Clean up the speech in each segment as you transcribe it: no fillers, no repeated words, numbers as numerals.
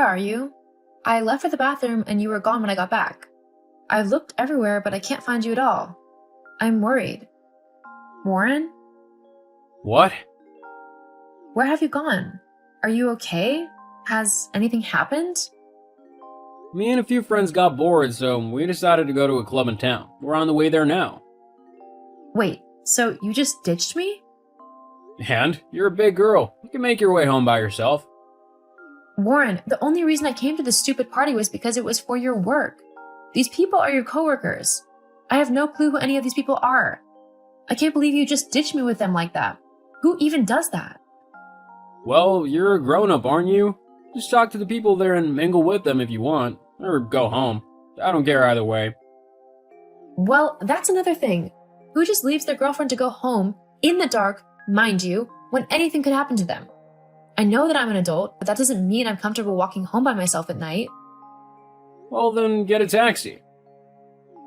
Where are you? I left for the bathroom and you were gone when I got back. I've looked everywhere, but I can't find you at all. I'm worried. Warren? What? Where have you gone? Are you okay? Has anything happened? Me and a few friends got bored, so we decided to go to a club in town. We're on the way there now. Wait, so you just ditched me? And? You're a big girl. You can make your way home by yourself. Warren, the only reason I came to this stupid party was because it was for your work. These people are your coworkers. I have no clue who any of these people are. I can't believe you just ditched me with them like that. Who even does that? Well, you're a grown-up, aren't you? Just talk to the people there and mingle with them if you want. Or go home. I don't care either way. Well, that's another thing. Who just leaves their girlfriend to go home, in the dark, mind you, when anything could happen to them? I know that I'm an adult, but that doesn't mean I'm comfortable walking home by myself at night. Well, then get a taxi.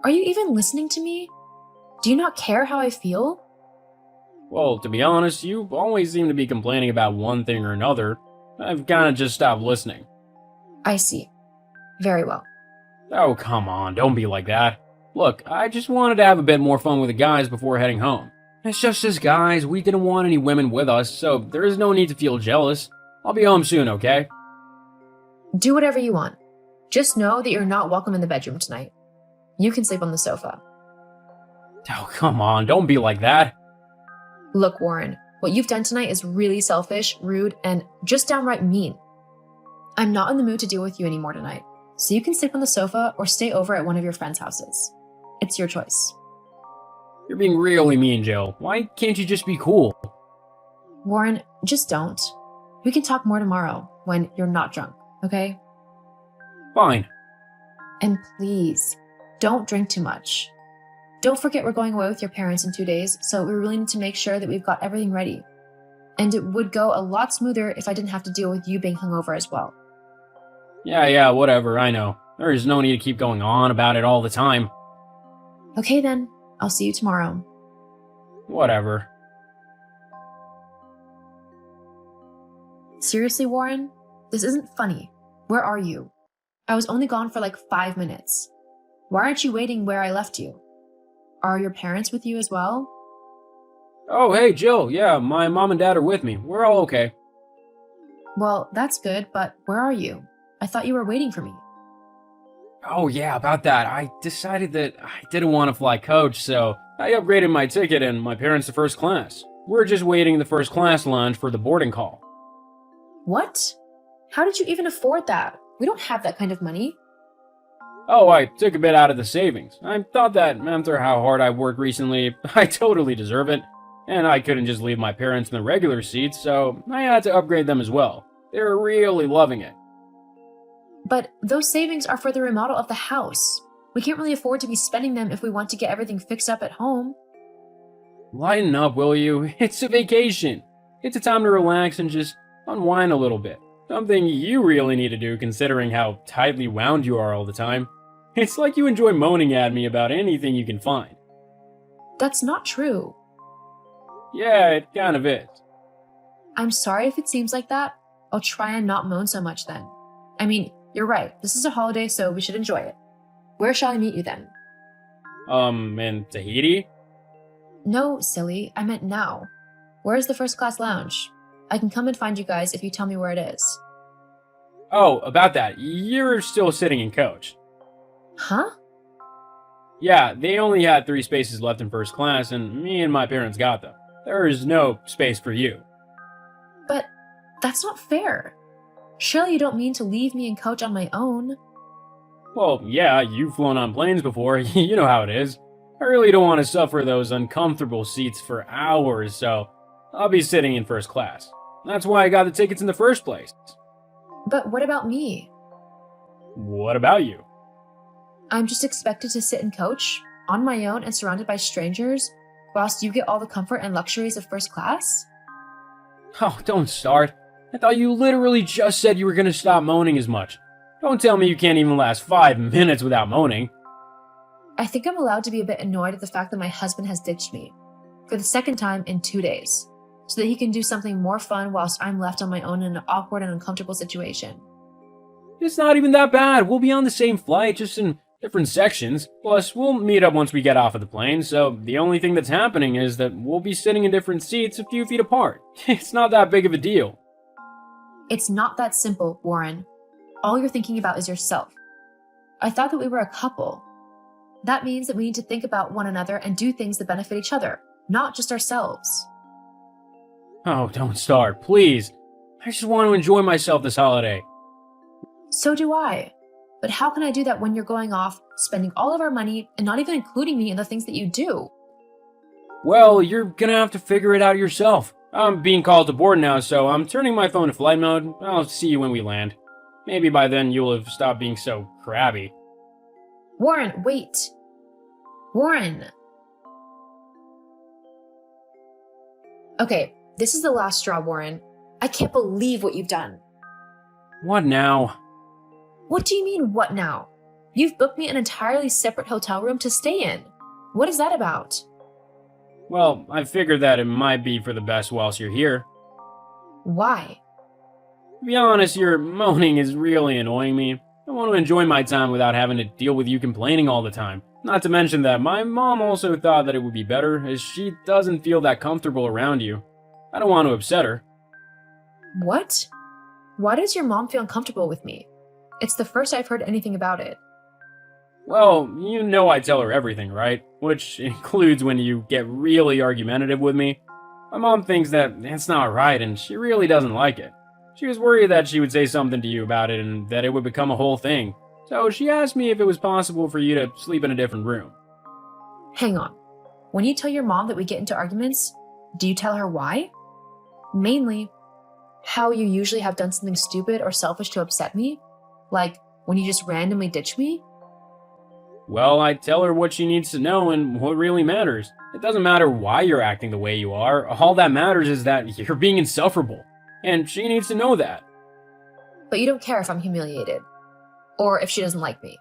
Are you even listening to me? Do you not care how I feel? Well, to be honest, you always seem to be complaining about one thing or another. I've kinda just stopped listening. I see. Very well. Oh, come on, don't be like that. Look, I just wanted to have a bit more fun with the guys before heading home. It's just as guys, we didn't want any women with us, so there is no need to feel jealous. I'll be home soon, okay? Do whatever you want. Just know that you're not welcome in the bedroom tonight. You can sleep on the sofa. Oh, come on, don't be like that. Look, Warren, what you've done tonight is really selfish, rude, and just downright mean. I'm not in the mood to deal with you anymore tonight, so you can sleep on the sofa or stay over at one of your friends' houses. It's your choice. You're being really mean, Jill. Why can't you just be cool? Warren, just don't. We can talk more tomorrow when you're not drunk, okay? Fine. And please, don't drink too much. Don't forget we're going away with your parents in 2 days, so we really need to make sure that we've got everything ready. And it would go a lot smoother if I didn't have to deal with you being hungover as well. Yeah, whatever, I know. There is no need to keep going on about it all the time. Okay then, I'll see you tomorrow. Whatever. Seriously, Warren? This isn't funny. Where are you? I was only gone for like 5 minutes. Why aren't you waiting where I left you? Are your parents with you as well? Oh, hey, Jill. Yeah, my mom and dad are with me. We're all okay. Well, that's good, but where are you? I thought you were waiting for me. Oh, yeah, about that. I decided that I didn't want to fly coach, so I upgraded my ticket and my parents to first class. We're just waiting in the first class lounge for the boarding call. What? How did you even afford that? We don't have that kind of money. Oh, I took a bit out of the savings. I thought that after how hard I've worked recently, I totally deserve it. And I couldn't just leave my parents in the regular seats, so I had to upgrade them as well. They're really loving it. But those savings are for the remodel of the house. We can't really afford to be spending them if we want to get everything fixed up at home. Lighten up, will you? It's a vacation. It's a time to relax and just unwind a little bit. Something you really need to do considering how tightly wound you are all the time. It's like you enjoy moaning at me about anything you can find. That's not true. Yeah, it kind of is. I'm sorry if it seems like that. I'll try and not moan so much then. I mean, you're right. This is a holiday, so we should enjoy it. Where shall I meet you then? In Tahiti? No, silly. I meant now. Where's the first class lounge? I can come and find you guys if you tell me where it is. Oh, about that. You're still sitting in coach. Huh? Yeah, they only had 3 spaces left in first class, and me and my parents got them. There is no space for you. But that's not fair. Surely you don't mean to leave me in coach on my own. Well, yeah, you've flown on planes before. You know how it is. I really don't want to suffer those uncomfortable seats for hours, so I'll be sitting in first class. That's why I got the tickets in the first place. But what about me? What about you? I'm just expected to sit in coach, on my own and surrounded by strangers, whilst you get all the comfort and luxuries of first class? Oh, don't start. I thought you literally just said you were going to stop moaning as much. Don't tell me you can't even last 5 minutes without moaning. I think I'm allowed to be a bit annoyed at the fact that my husband has ditched me, for the second time in 2 days, so that he can do something more fun whilst I'm left on my own in an awkward and uncomfortable situation. It's not even that bad. We'll be on the same flight, just in different sections. Plus, we'll meet up once we get off of the plane, so the only thing that's happening is that we'll be sitting in different seats a few feet apart. It's not that big of a deal. It's not that simple, Warren. All you're thinking about is yourself. I thought that we were a couple. That means that we need to think about one another and do things that benefit each other, not just ourselves. Oh, don't start, please. I just want to enjoy myself this holiday. So do I. But how can I do that when you're going off, spending all of our money, and not even including me in the things that you do? Well, you're gonna have to figure it out yourself. I'm being called to board now, so I'm turning my phone to flight mode. I'll see you when we land. Maybe by then you'll have stopped being so crabby. Warren, wait. Warren. Okay, this is the last straw, Warren. I can't believe what you've done. What now? What do you mean, what now? You've booked me an entirely separate hotel room to stay in. What is that about? Well, I figured that it might be for the best whilst you're here. Why? To be honest, your moaning is really annoying me. I want to enjoy my time without having to deal with you complaining all the time. Not to mention that my mom also thought that it would be better, as she doesn't feel that comfortable around you. I don't want to upset her. What? Why does your mom feel uncomfortable with me? It's the first I've heard anything about it. Well, you know I tell her everything, right? Which includes when you get really argumentative with me. My mom thinks that it's not right, and she really doesn't like it. She was worried that she would say something to you about it and that it would become a whole thing. So she asked me if it was possible for you to sleep in a different room. Hang on. When you tell your mom that we get into arguments, do you tell her why? Mainly, how you usually have done something stupid or selfish to upset me? Like, when you just randomly ditch me? Well, I tell her what she needs to know and what really matters. It doesn't matter why you're acting the way you are. All that matters is that you're being insufferable. And she needs to know that. But you don't care if I'm humiliated. Or if she doesn't like me.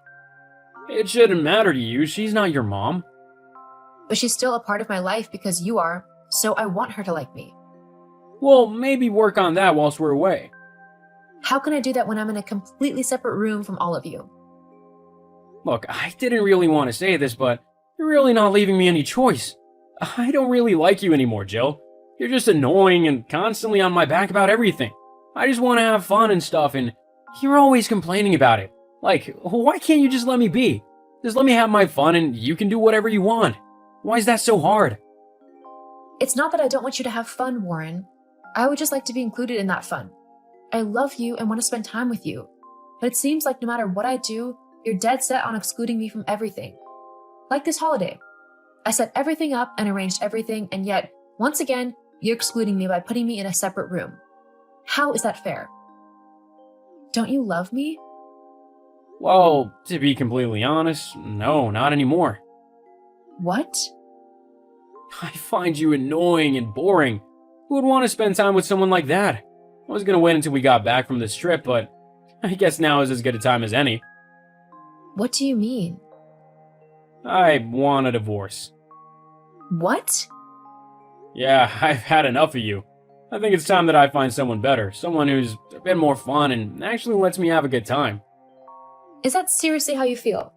It shouldn't matter to you. She's not your mom. But she's still a part of my life because you are, so I want her to like me. Well, maybe work on that whilst we're away. How can I do that when I'm in a completely separate room from all of you? Look, I didn't really want to say this, but you're really not leaving me any choice. I don't really like you anymore, Jill. You're just annoying and constantly on my back about everything. I just want to have fun and stuff, and you're always complaining about it. Like, why can't you just let me be? Just let me have my fun and you can do whatever you want. Why is that so hard? It's not that I don't want you to have fun, Warren. I would just like to be included in that fun. I love you and want to spend time with you. But it seems like no matter what I do, you're dead set on excluding me from everything. Like this holiday. I set everything up and arranged everything, and yet, once again, you're excluding me by putting me in a separate room. How is that fair? Don't you love me? Well, to be completely honest, no, not anymore. What? I find you annoying and boring. Who would want to spend time with someone like that? I was gonna wait until we got back from this trip, but I guess now is as good a time as any. What do you mean? I want a divorce. What? Yeah, I've had enough of you. I think it's time that I find someone better, someone who's a bit more fun and actually lets me have a good time. Is that seriously how you feel?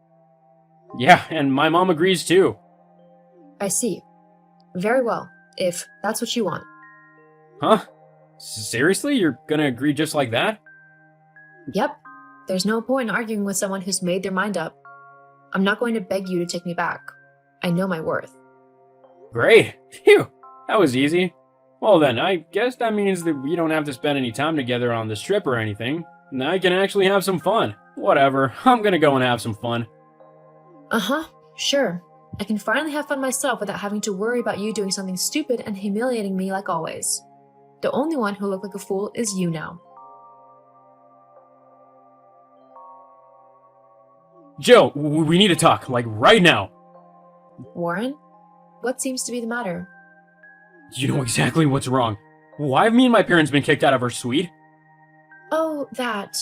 Yeah, and my mom agrees too. I see. Very well, if that's what you want. Huh? Seriously? You're gonna agree just like that? Yep. There's no point in arguing with someone who's made their mind up. I'm not going to beg you to take me back. I know my worth. Great. Phew. That was easy. Well then, I guess that means that we don't have to spend any time together on this trip or anything. And I can actually have some fun. Whatever. I'm gonna go and have some fun. Uh-huh. Sure. I can finally have fun myself without having to worry about you doing something stupid and humiliating me like always. The only one who looked like a fool is you now. Jill, we need to talk, like right now. Warren? What seems to be the matter? You know exactly what's wrong. Why have me and my parents been kicked out of our suite? Oh, that.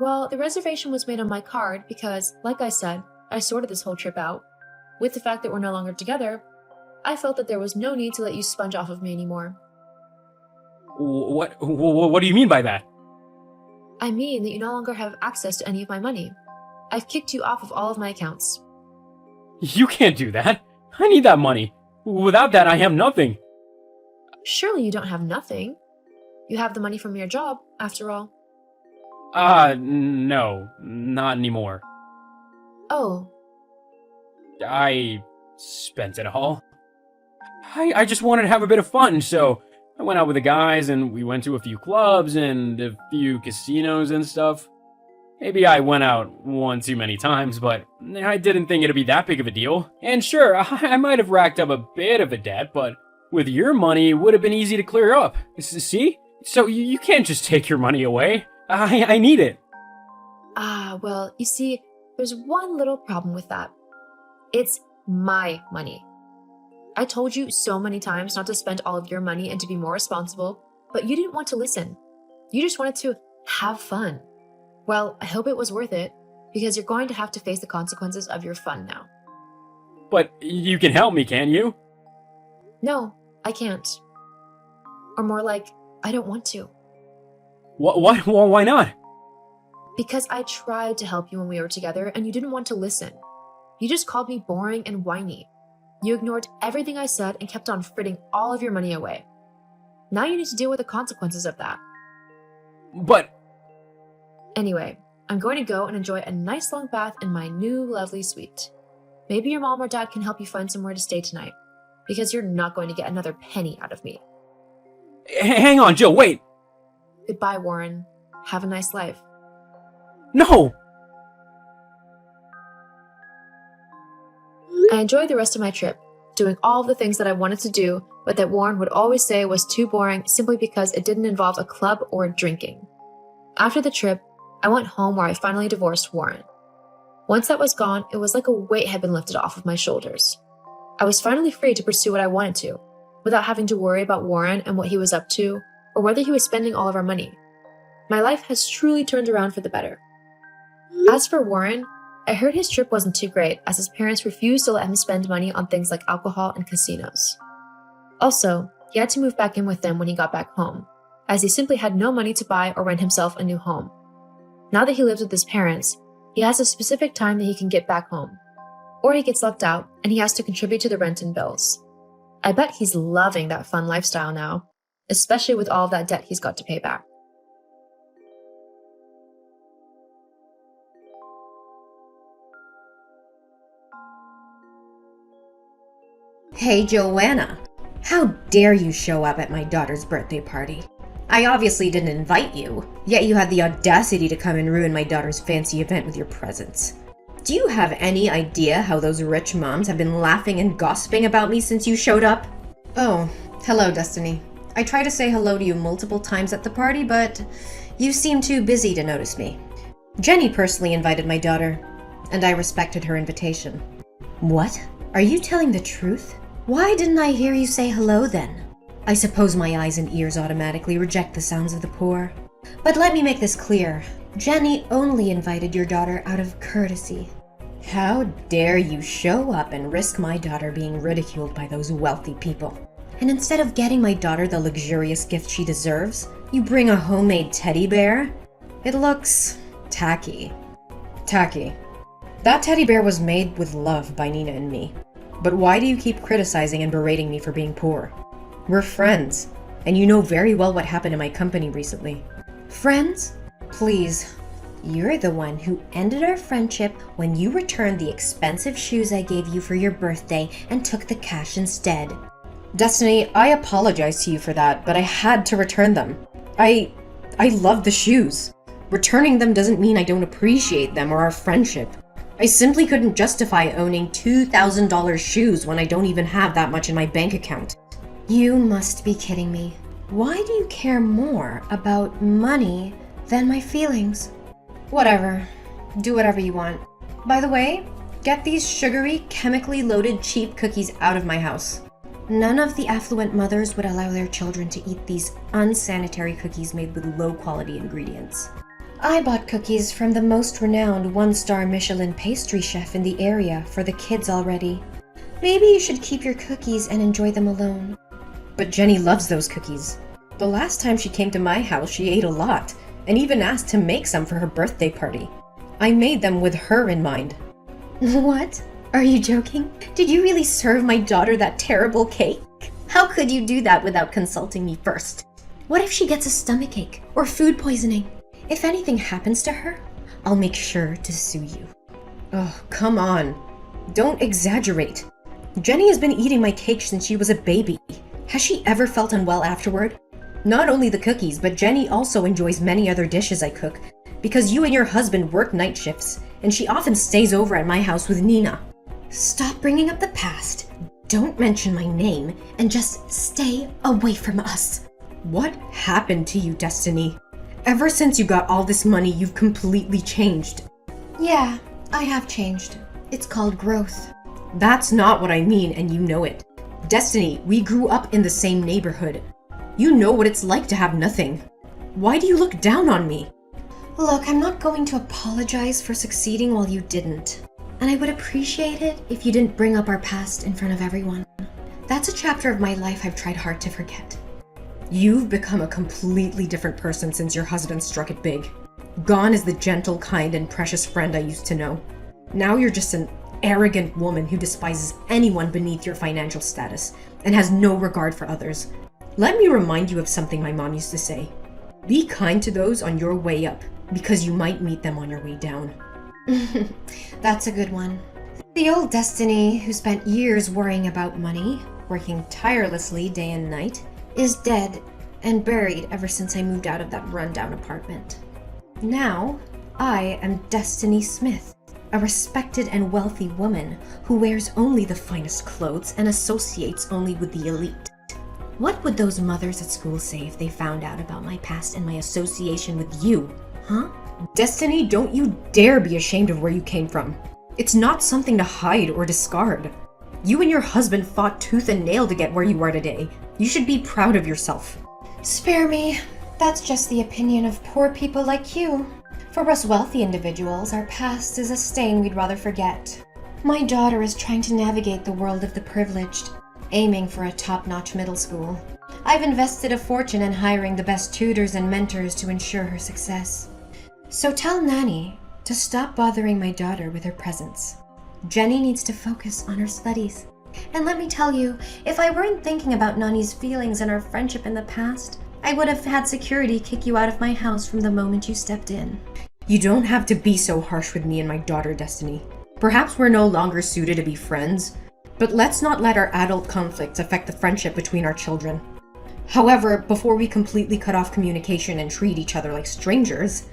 Well, the reservation was made on my card because, like I said, I sorted this whole trip out. With the fact that we're no longer together, I felt that there was no need to let you sponge off of me anymore. What do you mean by that? I mean that you no longer have access to any of my money. I've kicked you off of all of my accounts. You can't do that. I need that money. Without that, I have nothing. Surely you don't have nothing. You have the money from your job, after all. No, not anymore. Oh, I spent it all. I just wanted to have a bit of fun, so I went out with the guys and we went to a few clubs and a few casinos and stuff. Maybe I went out one too many times, but I didn't think it'd be that big of a deal. And sure, I might have racked up a bit of a debt, but with your money, it would have been easy to clear up. See? So you can't just take your money away. I need it. Well, you see, there's one little problem with that. It's my money. I told you so many times not to spend all of your money and to be more responsible, but you didn't want to listen. You just wanted to have fun. Well, I hope it was worth it, because you're going to have to face the consequences of your fun now. But you can help me, can't you? No, I can't. Or more like, I don't want to. What? Why not? Because I tried to help you when we were together and you didn't want to listen. You just called me boring and whiny. You ignored everything I said and kept on fritting all of your money away. Now you need to deal with the consequences of that. But... Anyway, I'm going to go and enjoy a nice long bath in my new lovely suite. Maybe your mom or dad can help you find somewhere to stay tonight, because you're not going to get another penny out of me. Hang on, Jill, wait! Goodbye, Warren. Have a nice life. No! I enjoyed the rest of my trip, doing all of the things that I wanted to do, but that Warren would always say was too boring simply because it didn't involve a club or drinking. After the trip, I went home where I finally divorced Warren. Once that was gone, it was like a weight had been lifted off of my shoulders. I was finally free to pursue what I wanted to, without having to worry about Warren and what he was up to, or whether he was spending all of our money. My life has truly turned around for the better. As for Warren, I heard his trip wasn't too great, as his parents refused to let him spend money on things like alcohol and casinos. Also, he had to move back in with them when he got back home, as he simply had no money to buy or rent himself a new home. Now that he lives with his parents, he has a specific time that he can get back home, or he gets left out and he has to contribute to the rent and bills. I bet he's loving that fun lifestyle now, especially with all of that debt he's got to pay back. Hey, Joanna. How dare you show up at my daughter's birthday party? I obviously didn't invite you, yet you had the audacity to come and ruin my daughter's fancy event with your presence. Do you have any idea how those rich moms have been laughing and gossiping about me since you showed up? Oh, hello, Destiny. I tried to say hello to you multiple times at the party, but you seemed too busy to notice me. Jenny personally invited my daughter, and I respected her invitation. What? Are you telling the truth? Why didn't I hear you say hello then? I suppose my eyes and ears automatically reject the sounds of the poor. But let me make this clear. Jenny only invited your daughter out of courtesy. How dare you show up and risk my daughter being ridiculed by those wealthy people? And instead of getting my daughter the luxurious gift she deserves, you bring a homemade teddy bear? It looks tacky. Tacky. That teddy bear was made with love by Nina and me. But why do you keep criticizing and berating me for being poor? We're friends, and you know very well what happened in my company recently. Friends? Please. You're the one who ended our friendship when you returned the expensive shoes I gave you for your birthday and took the cash instead. Destiny, I apologize to you for that, but I had to return them. I love the shoes. Returning them doesn't mean I don't appreciate them or our friendship. I simply couldn't justify owning $2,000 shoes when I don't even have that much in my bank account. You must be kidding me. Why do you care more about money than my feelings? Whatever. Do whatever you want. By the way, get these sugary, chemically loaded cheap cookies out of my house. None of the affluent mothers would allow their children to eat these unsanitary cookies made with low-quality ingredients. I bought cookies from the most renowned one-star Michelin pastry chef in the area for the kids already. Maybe you should keep your cookies and enjoy them alone. But Jenny loves those cookies. The last time she came to my house, she ate a lot, and even asked to make some for her birthday party. I made them with her in mind. What? Are you joking? Did you really serve my daughter that terrible cake? How could you do that without consulting me first? What if she gets a stomachache or food poisoning? If anything happens to her, I'll make sure to sue you. Oh, come on. Don't exaggerate. Jenny has been eating my cake since she was a baby. Has she ever felt unwell afterward? Not only the cookies, but Jenny also enjoys many other dishes I cook, because you and your husband work night shifts, and she often stays over at my house with Nina. Stop bringing up the past, don't mention my name, and just stay away from us. What happened to you, Destiny? Ever since you got all this money, you've completely changed. Yeah, I have changed. It's called growth. That's not what I mean, and you know it. Destiny, we grew up in the same neighborhood. You know what it's like to have nothing. Why do you look down on me? Look, I'm not going to apologize for succeeding while you didn't. And I would appreciate it if you didn't bring up our past in front of everyone. That's a chapter of my life I've tried hard to forget. You've become a completely different person since your husband struck it big. Gone is the gentle, kind, and precious friend I used to know. Now you're just an arrogant woman who despises anyone beneath your financial status and has no regard for others. Let me remind you of something my mom used to say. Be kind to those on your way up, because you might meet them on your way down. That's a good one. The old Destiny, who spent years worrying about money, working tirelessly day and night, is dead and buried ever since I moved out of that rundown apartment. Now, I am Destiny Smith, a respected and wealthy woman who wears only the finest clothes and associates only with the elite. What would those mothers at school say if they found out about my past and my association with you, huh? Destiny, don't you dare be ashamed of where you came from. It's not something to hide or discard. You and your husband fought tooth and nail to get where you are today. You should be proud of yourself. Spare me. That's just the opinion of poor people like you. For us wealthy individuals, our past is a stain we'd rather forget. My daughter is trying to navigate the world of the privileged, aiming for a top-notch middle school. I've invested a fortune in hiring the best tutors and mentors to ensure her success. So tell Nanny to stop bothering my daughter with her presence. Jenny needs to focus on her studies. And let me tell you, if I weren't thinking about Nani's feelings and our friendship in the past, I would have had security kick you out of my house from the moment you stepped in. You don't have to be so harsh with me and my daughter, Destiny. Perhaps we're no longer suited to be friends, but let's not let our adult conflicts affect the friendship between our children. However, before we completely cut off communication and treat each other like strangers,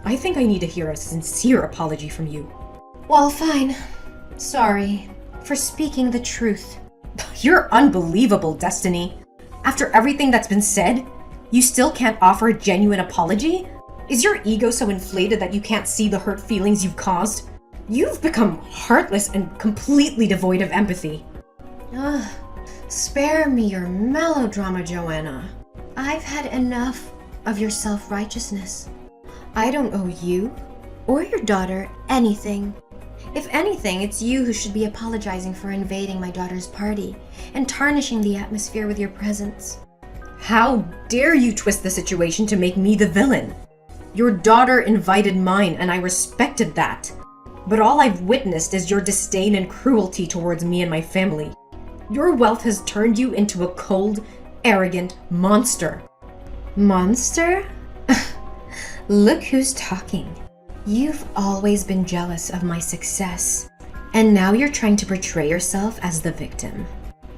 I think I need to hear a sincere apology from you. Well, fine. Sorry for speaking the truth. You're unbelievable, Destiny. After everything that's been said, you still can't offer a genuine apology? Is your ego so inflated that you can't see the hurt feelings you've caused? You've become heartless and completely devoid of empathy. Ugh. Spare me your melodrama, Joanna. I've had enough of your self-righteousness. I don't owe you or your daughter anything. If anything, it's you who should be apologizing for invading my daughter's party and tarnishing the atmosphere with your presence. How dare you twist the situation to make me the villain? Your daughter invited mine, and I respected that. But all I've witnessed is your disdain and cruelty towards me and my family. Your wealth has turned you into a cold, arrogant monster. Monster? Look who's talking. You've always been jealous of my success, and now you're trying to portray yourself as the victim.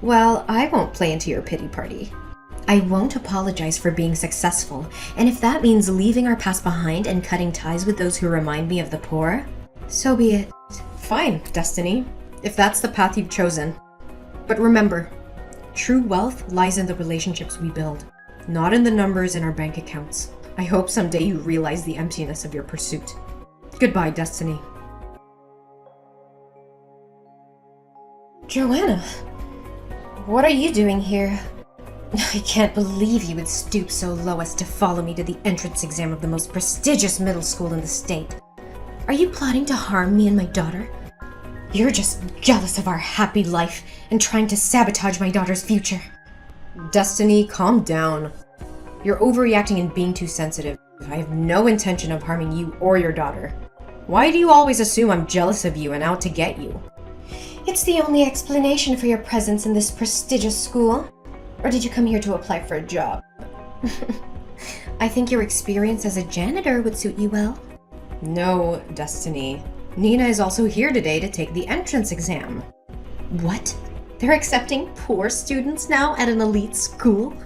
Well, I won't play into your pity party. I won't apologize for being successful, and if that means leaving our past behind and cutting ties with those who remind me of the poor, so be it. Fine, Destiny, if that's the path you've chosen. But remember, true wealth lies in the relationships we build, not in the numbers in our bank accounts. I hope someday you realize the emptiness of your pursuit. Goodbye, Destiny. Joanna, what are you doing here? I can't believe you would stoop so low as to follow me to the entrance exam of the most prestigious middle school in the state. Are you plotting to harm me and my daughter? You're just jealous of our happy life and trying to sabotage my daughter's future. Destiny, calm down. You're overreacting and being too sensitive. I have no intention of harming you or your daughter. Why do you always assume I'm jealous of you and out to get you? It's the only explanation for your presence in this prestigious school. Or did you come here to apply for a job? I think your experience as a janitor would suit you well. No, Destiny. Nina is also here today to take the entrance exam. What? They're accepting poor students now at an elite school?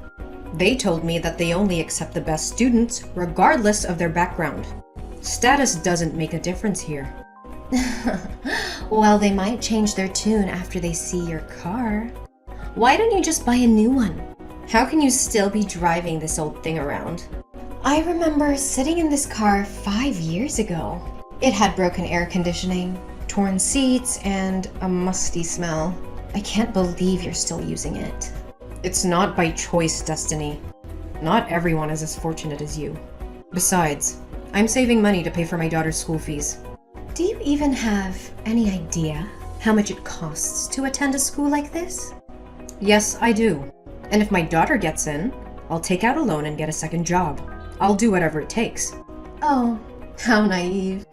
They told me that they only accept the best students, regardless of their background. Status doesn't make a difference here. Well, they might change their tune after they see your car. Why don't you just buy a new one? How can you still be driving this old thing around? I remember sitting in this car 5 years ago. It had broken air conditioning, torn seats, and a musty smell. I can't believe you're still using it. It's not by choice, Destiny. Not everyone is as fortunate as you. Besides, I'm saving money to pay for my daughter's school fees. Do you even have any idea how much it costs to attend a school like this? Yes, I do. And if my daughter gets in, I'll take out a loan and get a second job. I'll do whatever it takes. Oh, how naive.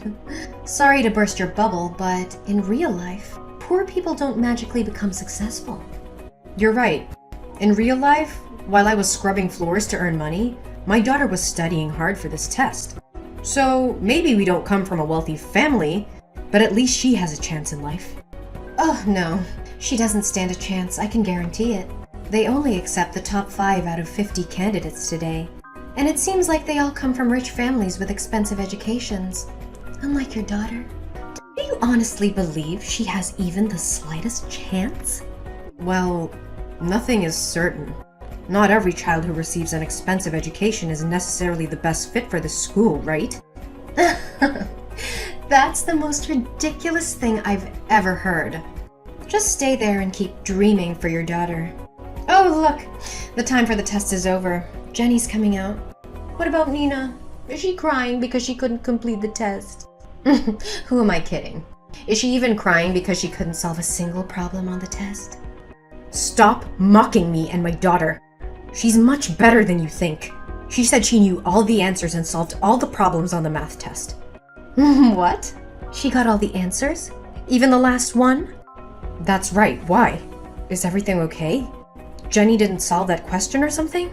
Sorry to burst your bubble, but in real life, poor people don't magically become successful. You're right. In real life, while I was scrubbing floors to earn money, my daughter was studying hard for this test. So maybe we don't come from a wealthy family, but at least she has a chance in life. Oh no, she doesn't stand a chance, I can guarantee it. They only accept the top 5 out of 50 candidates today. And it seems like they all come from rich families with expensive educations. Unlike your daughter. Do you honestly believe she has even the slightest chance? Well, nothing is certain. Not every child who receives an expensive education is necessarily the best fit for the school, right? That's the most ridiculous thing I've ever heard. Just stay there and keep dreaming for your daughter. Oh, look! The time for the test is over. Jenny's coming out. What about Nina? Is she crying because she couldn't complete the test? Who am I kidding? Is she even crying because she couldn't solve a single problem on the test? Stop mocking me and my daughter. She's much better than you think. She said she knew all the answers and solved all the problems on the math test. What? She got all the answers? Even the last one? That's right. Why? Is everything okay? Jenny didn't solve that question or something?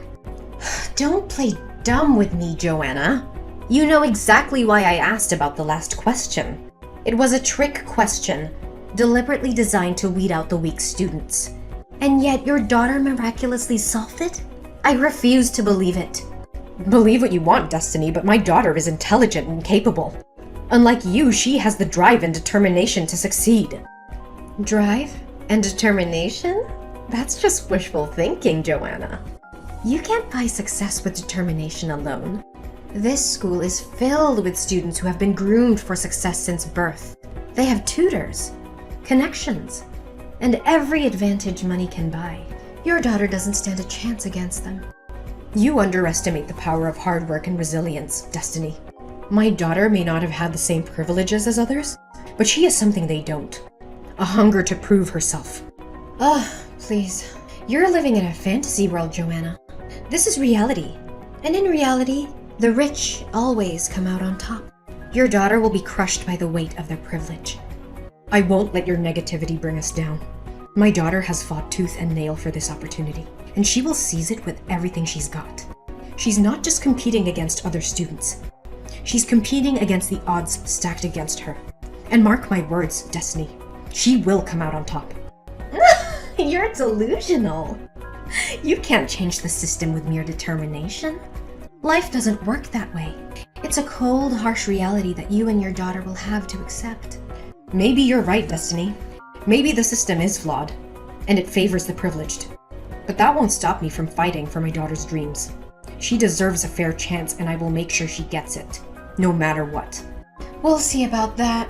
Don't play dumb with me, Joanna. You know exactly why I asked about the last question. It was a trick question, deliberately designed to weed out the weak students. And yet your daughter miraculously solved it? I refuse to believe it. Believe what you want, Destiny, but my daughter is intelligent and capable. Unlike you, she has the drive and determination to succeed. Drive and determination? That's just wishful thinking, Joanna. You can't buy success with determination alone. This school is filled with students who have been groomed for success since birth. They have tutors, connections, and every advantage money can buy. Your daughter doesn't stand a chance against them. You underestimate the power of hard work and resilience, Destiny. My daughter may not have had the same privileges as others, but she has something they don't. A hunger to prove herself. Please. You're living in a fantasy world, Joanna. This is reality. And in reality, the rich always come out on top. Your daughter will be crushed by the weight of their privilege. I won't let your negativity bring us down. My daughter has fought tooth and nail for this opportunity, and she will seize it with everything she's got. She's not just competing against other students. She's competing against the odds stacked against her. And mark my words, Destiny, she will come out on top. You're delusional. You can't change the system with mere determination. Life doesn't work that way. It's a cold, harsh reality that you and your daughter will have to accept. Maybe you're right, Destiny. Maybe the system is flawed, and it favors the privileged. But that won't stop me from fighting for my daughter's dreams. She deserves a fair chance, and I will make sure she gets it, no matter what. We'll see about that.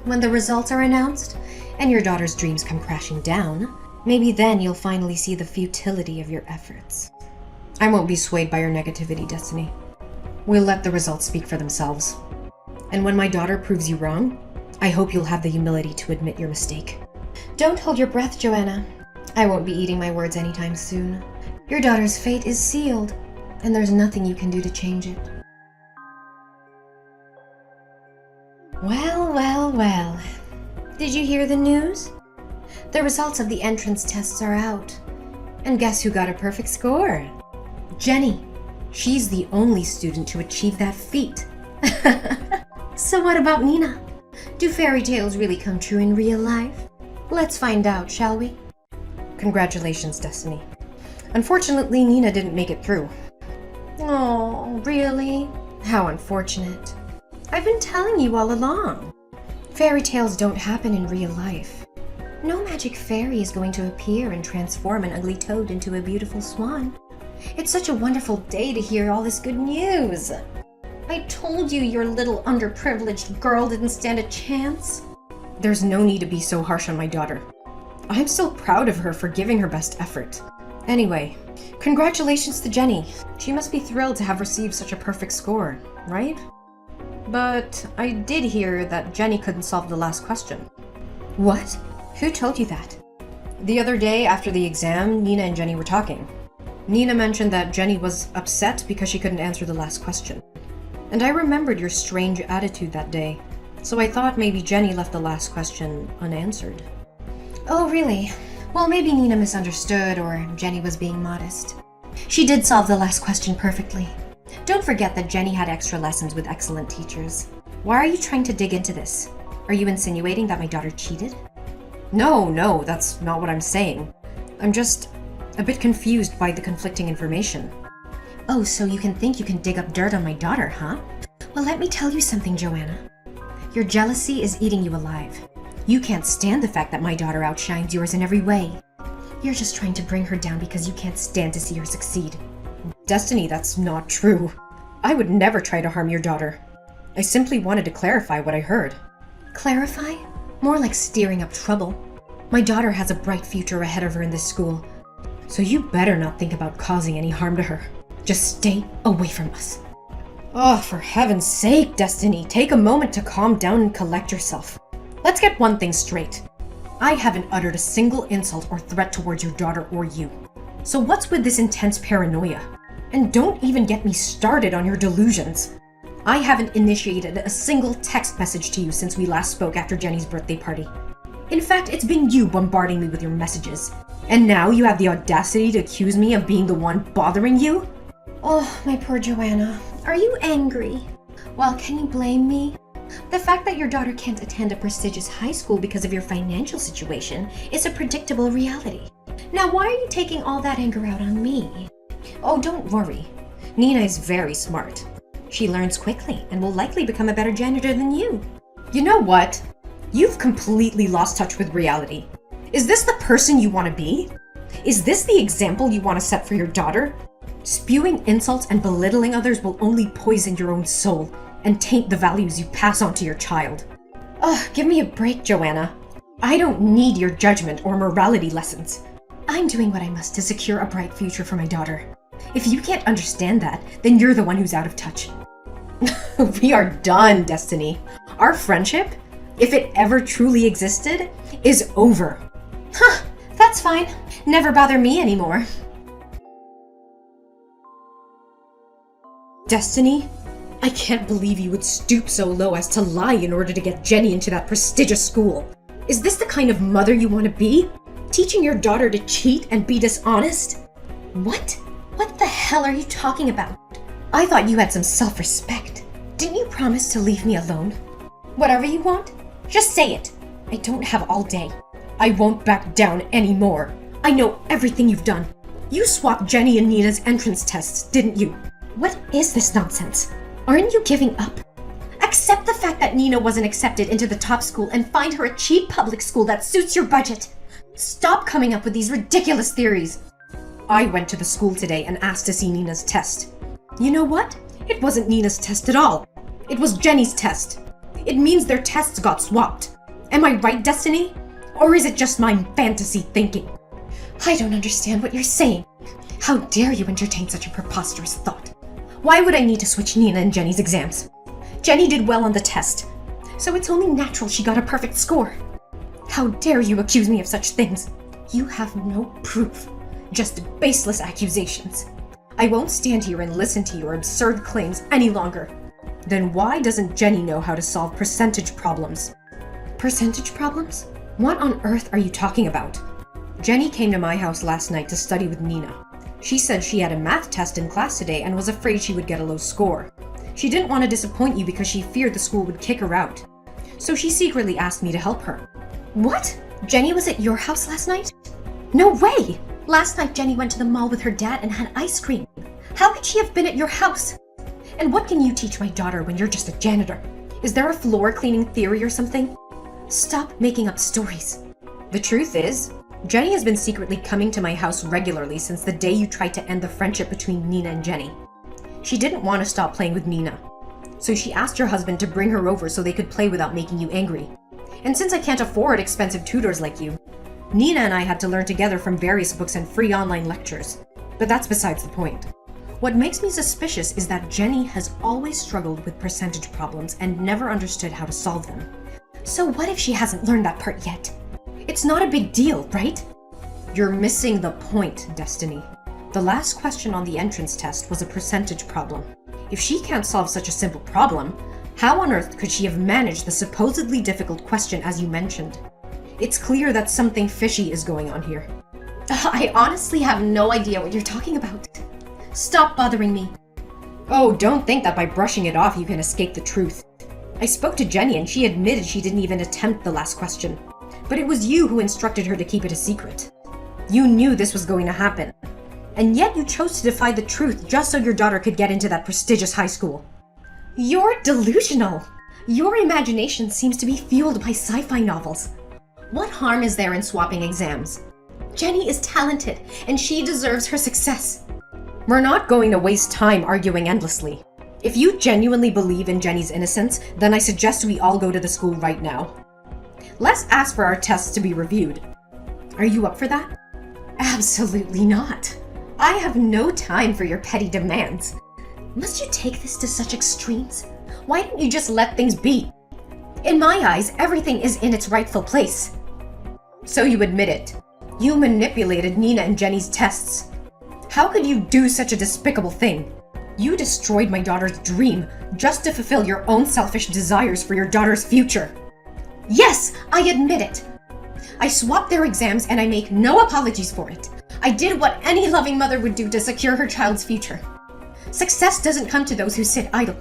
When the results are announced, and your daughter's dreams come crashing down, maybe then you'll finally see the futility of your efforts. I won't be swayed by your negativity, Destiny. We'll let the results speak for themselves. And when my daughter proves you wrong, I hope you'll have the humility to admit your mistake. Don't hold your breath, Joanna. I won't be eating my words anytime soon. Your daughter's fate is sealed, and there's nothing you can do to change it. Well, well, well. Did you hear the news? The results of the entrance tests are out. And guess who got a perfect score? Jenny. She's the only student to achieve that feat. So what about Nina? Do fairy tales really come true in real life? Let's find out, shall we? Congratulations, Destiny. Unfortunately, Nina didn't make it through. Oh, really? How unfortunate. I've been telling you all along. Fairy tales don't happen in real life. No magic fairy is going to appear and transform an ugly toad into a beautiful swan. It's such a wonderful day to hear all this good news. I told you your little underprivileged girl didn't stand a chance. There's no need to be so harsh on my daughter. I'm still proud of her for giving her best effort. Anyway, congratulations to Jenny. She must be thrilled to have received such a perfect score, right? But I did hear that Jenny couldn't solve the last question. What? Who told you that? The other day after the exam, Nina and Jenny were talking. Nina mentioned that Jenny was upset because she couldn't answer the last question. And I remembered your strange attitude that day, so I thought maybe Jenny left the last question unanswered. Oh, really? Well, maybe Nina misunderstood or Jenny was being modest. She did solve the last question perfectly. Don't forget that Jenny had extra lessons with excellent teachers. Why are you trying to dig into this? Are you insinuating that my daughter cheated? No, that's not what I'm saying. I'm just a bit confused by the conflicting information. Oh, so you think you can dig up dirt on my daughter, huh? Well, let me tell you something, Joanna. Your jealousy is eating you alive. You can't stand the fact that my daughter outshines yours in every way. You're just trying to bring her down because you can't stand to see her succeed. Destiny, that's not true. I would never try to harm your daughter. I simply wanted to clarify what I heard. Clarify? More like stirring up trouble. My daughter has a bright future ahead of her in this school, so you better not think about causing any harm to her. Just stay away from us. Oh, for heaven's sake, Destiny, take a moment to calm down and collect yourself. Let's get one thing straight. I haven't uttered a single insult or threat towards your daughter or you. So what's with this intense paranoia? And don't even get me started on your delusions. I haven't initiated a single text message to you since we last spoke after Jenny's birthday party. In fact, it's been you bombarding me with your messages. And now you have the audacity to accuse me of being the one bothering you? Oh, my poor Joanna. Are you angry? Well, can you blame me? The fact that your daughter can't attend a prestigious high school because of your financial situation is a predictable reality. Now, why are you taking all that anger out on me? Oh, don't worry. Nina is very smart. She learns quickly and will likely become a better janitor than you. You know what? You've completely lost touch with reality. Is this the person you want to be? Is this the example you want to set for your daughter? Spewing insults and belittling others will only poison your own soul and taint the values you pass on to your child. Ugh, give me a break, Joanna. I don't need your judgment or morality lessons. I'm doing what I must to secure a bright future for my daughter. If you can't understand that, then you're the one who's out of touch. We are done, Destiny. Our friendship, if it ever truly existed, is over. Huh, that's fine. Never bother me anymore. Destiny? I can't believe you would stoop so low as to lie in order to get Jenny into that prestigious school. Is this the kind of mother you want to be? Teaching your daughter to cheat and be dishonest? What? What the hell are you talking about? I thought you had some self-respect. Didn't you promise to leave me alone? Whatever you want, just say it. I don't have all day. I won't back down anymore. I know everything you've done. You swapped Jenny and Nina's entrance tests, didn't you? What is this nonsense? Aren't you giving up? Accept the fact that Nina wasn't accepted into the top school and find her a cheap public school that suits your budget. Stop coming up with these ridiculous theories. I went to the school today and asked to see Nina's test. You know what? It wasn't Nina's test at all. It was Jenny's test. It means their tests got swapped. Am I right, Destiny? Or is it just my fantasy thinking? I don't understand what you're saying. How dare you entertain such a preposterous thought? Why would I need to switch Nina and Jenny's exams? Jenny did well on the test, so it's only natural she got a perfect score. How dare you accuse me of such things? You have no proof, just baseless accusations. I won't stand here and listen to your absurd claims any longer. Then why doesn't Jenny know how to solve percentage problems? Percentage problems? What on earth are you talking about? Jenny came to my house last night to study with Nina. She said she had a math test in class today and was afraid she would get a low score. She didn't want to disappoint you because she feared the school would kick her out. So she secretly asked me to help her. What? Jenny was at your house last night? No way! Last night Jenny went to the mall with her dad and had ice cream. How could she have been at your house? And what can you teach my daughter when you're just a janitor? Is there a floor cleaning theory or something? Stop making up stories. The truth is, Jenny has been secretly coming to my house regularly since the day you tried to end the friendship between Nina and Jenny. She didn't want to stop playing with Nina, so she asked your husband to bring her over so they could play without making you angry. And since I can't afford expensive tutors like you, Nina and I had to learn together from various books and free online lectures. But that's besides the point. What makes me suspicious is that Jenny has always struggled with percentage problems and never understood how to solve them. So what if she hasn't learned that part yet? It's not a big deal, right? You're missing the point, Destiny. The last question on the entrance test was a percentage problem. If she can't solve such a simple problem, how on earth could she have managed the supposedly difficult question as you mentioned? It's clear that something fishy is going on here. I honestly have no idea what you're talking about. Stop bothering me. Oh, don't think that by brushing it off you can escape the truth. I spoke to Jenny and she admitted she didn't even attempt the last question. But it was you who instructed her to keep it a secret. You knew this was going to happen. And yet you chose to defy the truth just so your daughter could get into that prestigious high school. You're delusional. Your imagination seems to be fueled by sci-fi novels. What harm is there in swapping exams? Jenny is talented and she deserves her success. We're not going to waste time arguing endlessly. If you genuinely believe in Jenny's innocence, then I suggest we all go to the school right now. Let's ask for our tests to be reviewed. Are you up for that? Absolutely not. I have no time for your petty demands. Must you take this to such extremes? Why don't you just let things be? In my eyes, everything is in its rightful place. So you admit it. You manipulated Nina and Jenny's tests. How could you do such a despicable thing? You destroyed my daughter's dream just to fulfill your own selfish desires for your daughter's future. Yes, I admit it. I swapped their exams and I make no apologies for it. I did what any loving mother would do to secure her child's future. Success doesn't come to those who sit idle.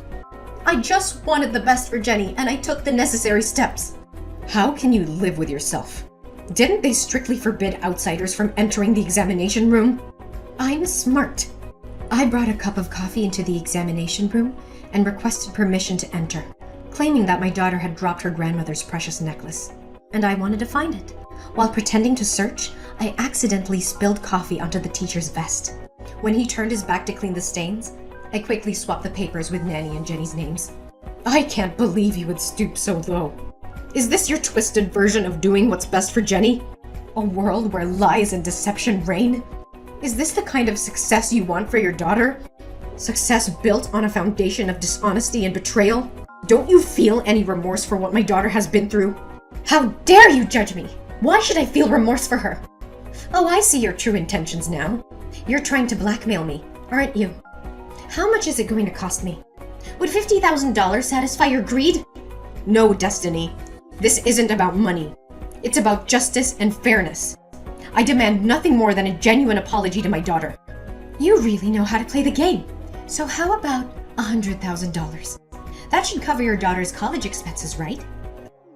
I just wanted the best for Jenny and I took the necessary steps. How can you live with yourself? Didn't they strictly forbid outsiders from entering the examination room? I'm smart. I brought a cup of coffee into the examination room and requested permission to enter, claiming that my daughter had dropped her grandmother's precious necklace, and I wanted to find it. While pretending to search, I accidentally spilled coffee onto the teacher's vest. When he turned his back to clean the stains, I quickly swapped the papers with Nanny and Jenny's names. I can't believe you would stoop so low. Is this your twisted version of doing what's best for Jenny? A world where lies and deception reign? Is this the kind of success you want for your daughter? Success built on a foundation of dishonesty and betrayal? Don't you feel any remorse for what my daughter has been through? How dare you judge me? Why should I feel remorse for her? Oh, I see your true intentions now. You're trying to blackmail me, aren't you? How much is it going to cost me? Would $50,000 satisfy your greed? No, Destiny. This isn't about money. It's about justice and fairness. I demand nothing more than a genuine apology to my daughter. You really know how to play the game. So how about $100,000? That should cover your daughter's college expenses, right?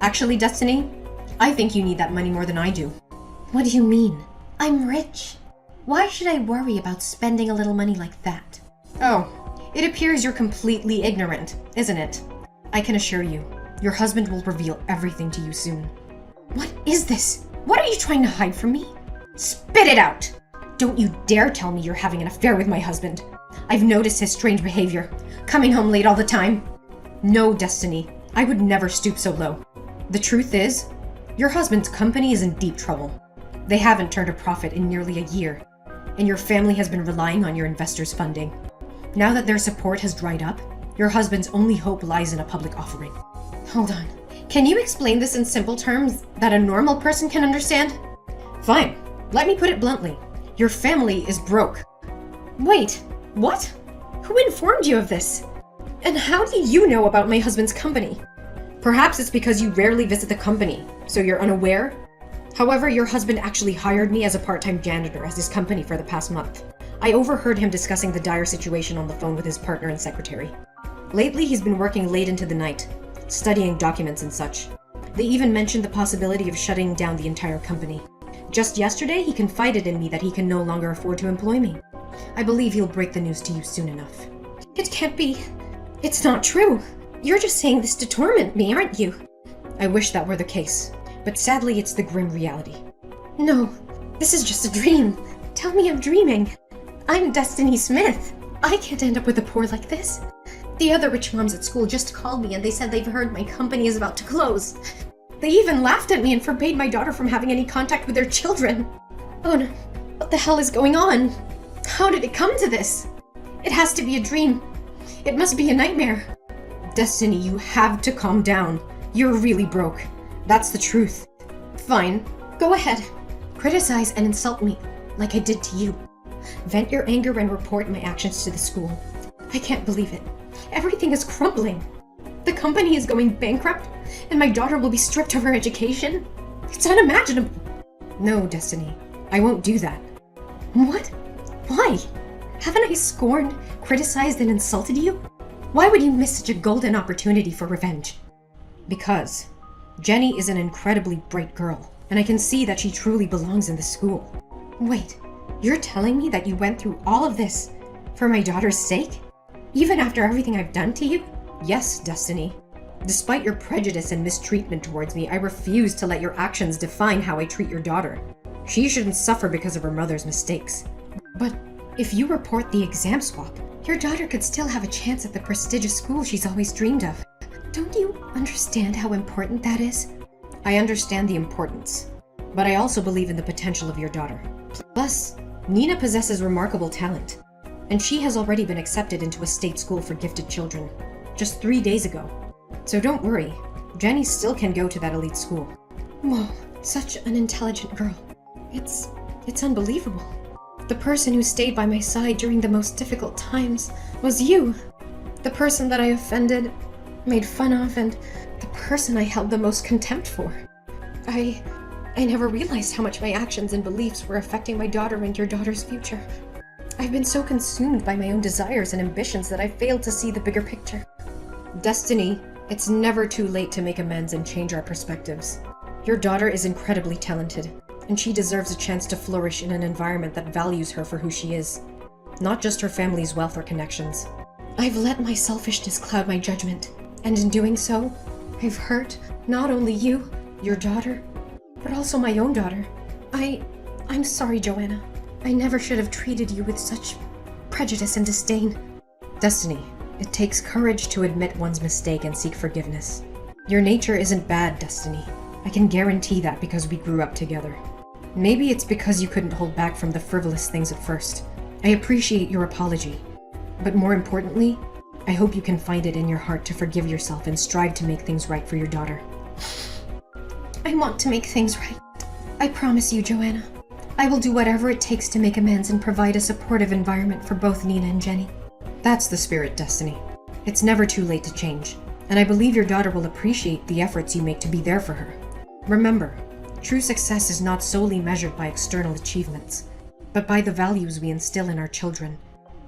Actually, Destiny, I think you need that money more than I do. What do you mean? I'm rich. Why should I worry about spending a little money like that? Oh, it appears you're completely ignorant, isn't it? I can assure you, your husband will reveal everything to you soon. What is this? What are you trying to hide from me? Spit it out! Don't you dare tell me you're having an affair with my husband. I've noticed his strange behavior, coming home late all the time. No, Destiny, I would never stoop so low. The truth is, your husband's company is in deep trouble. They haven't turned a profit in nearly a year, and your family has been relying on your investors' funding. Now that their support has dried up, your husband's only hope lies in a public offering. Hold on. Can you explain this in simple terms that a normal person can understand? Fine. Let me put it bluntly. Your family is broke. Wait, what? Who informed you of this? And how do you know about my husband's company? Perhaps it's because you rarely visit the company, so you're unaware? However, your husband actually hired me as a part-time janitor at his company for the past month. I overheard him discussing the dire situation on the phone with his partner and secretary. Lately, he's been working late into the night, studying documents and such. They even mentioned the possibility of shutting down the entire company. Just yesterday, he confided in me that he can no longer afford to employ me. I believe he'll break the news to you soon enough. It can't be. It's not true. You're just saying this to torment me, aren't you? I wish that were the case, but sadly it's the grim reality. No, this is just a dream. Tell me I'm dreaming. I'm Destiny Smith. I can't end up with a poor like this. The other rich moms at school just called me and they said they've heard my company is about to close. They even laughed at me and forbade my daughter from having any contact with their children. Oh no, what the hell is going on? How did it come to this? It has to be a dream. It must be a nightmare. Destiny, you have to calm down. You're really broke. That's the truth. Fine, go ahead. Criticize and insult me, like I did to you. Vent your anger and report my actions to the school. I can't believe it. Everything is crumbling. The company is going bankrupt, and my daughter will be stripped of her education. It's unimaginable. No, Destiny, I won't do that. What? Why? Haven't I scorned, criticized, and insulted you? Why would you miss such a golden opportunity for revenge? Because Jenny is an incredibly bright girl, and I can see that she truly belongs in the school. Wait, you're telling me that you went through all of this for my daughter's sake? Even after everything I've done to you? Yes, Destiny. Despite your prejudice and mistreatment towards me, I refuse to let your actions define how I treat your daughter. She shouldn't suffer because of her mother's mistakes. But if you report the exam swap, your daughter could still have a chance at the prestigious school she's always dreamed of. Don't you understand how important that is? I understand the importance, but I also believe in the potential of your daughter. Plus, Nina possesses remarkable talent, and she has already been accepted into a state school for gifted children, just 3 days ago. So don't worry, Jenny still can go to that elite school. Whoa, such an intelligent girl. It's unbelievable. The person who stayed by my side during the most difficult times was you. The person that I offended, made fun of, and the person I held the most contempt for. I never realized how much my actions and beliefs were affecting my daughter and your daughter's future. I've been so consumed by my own desires and ambitions that I failed to see the bigger picture. Destiny, it's never too late to make amends and change our perspectives. Your daughter is incredibly talented, and she deserves a chance to flourish in an environment that values her for who she is, not just her family's wealth or connections. I've let my selfishness cloud my judgment, and in doing so, I've hurt not only you, your daughter, but also my own daughter. I'm sorry, Joanna. I never should have treated you with such prejudice and disdain. Destiny, it takes courage to admit one's mistake and seek forgiveness. Your nature isn't bad, Destiny. I can guarantee that because we grew up together. Maybe it's because you couldn't hold back from the frivolous things at first. I appreciate your apology. But more importantly, I hope you can find it in your heart to forgive yourself and strive to make things right for your daughter. I want to make things right. I promise you, Joanna. I will do whatever it takes to make amends and provide a supportive environment for both Nina and Jenny. That's the spirit, Destiny. It's never too late to change, and I believe your daughter will appreciate the efforts you make to be there for her. Remember, true success is not solely measured by external achievements, but by the values we instill in our children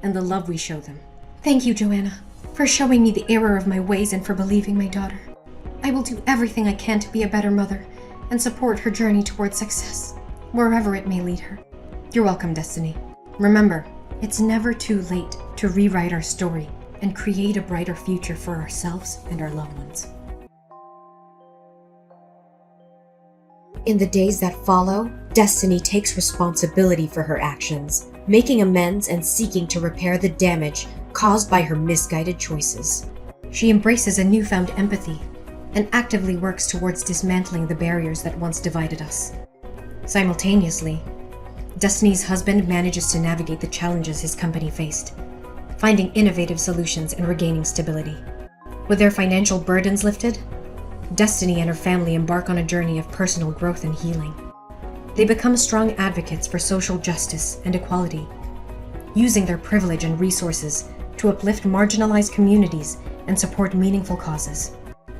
and the love we show them. Thank you, Joanna, for showing me the error of my ways and for believing my daughter. I will do everything I can to be a better mother and support her journey towards success, wherever it may lead her. You're welcome, Destiny. Remember, it's never too late to rewrite our story and create a brighter future for ourselves and our loved ones. In the days that follow, Destiny takes responsibility for her actions, making amends and seeking to repair the damage caused by her misguided choices. She embraces a newfound empathy and actively works towards dismantling the barriers that once divided us. Simultaneously, Destiny's husband manages to navigate the challenges his company faced, finding innovative solutions and regaining stability. With their financial burdens lifted, Destiny and her family embark on a journey of personal growth and healing. They become strong advocates for social justice and equality, using their privilege and resources to uplift marginalized communities and support meaningful causes.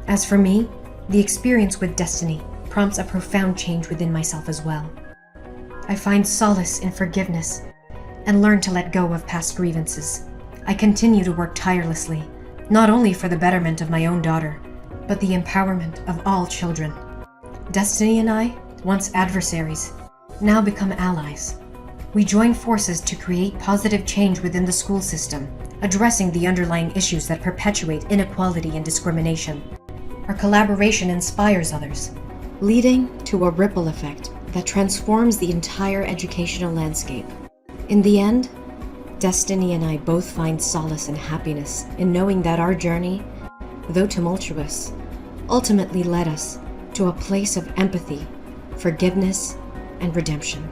As for me, the experience with Destiny prompts a profound change within myself as well. I find solace in forgiveness and learn to let go of past grievances. I continue to work tirelessly, not only for the betterment of my own daughter, but the empowerment of all children. Destiny and I, once adversaries, now become allies. We join forces to create positive change within the school system, addressing the underlying issues that perpetuate inequality and discrimination. Our collaboration inspires others, leading to a ripple effect that transforms the entire educational landscape. In the end, Destiny and I both find solace and happiness in knowing that our journey, though tumultuous, ultimately led us to a place of empathy, forgiveness, and redemption.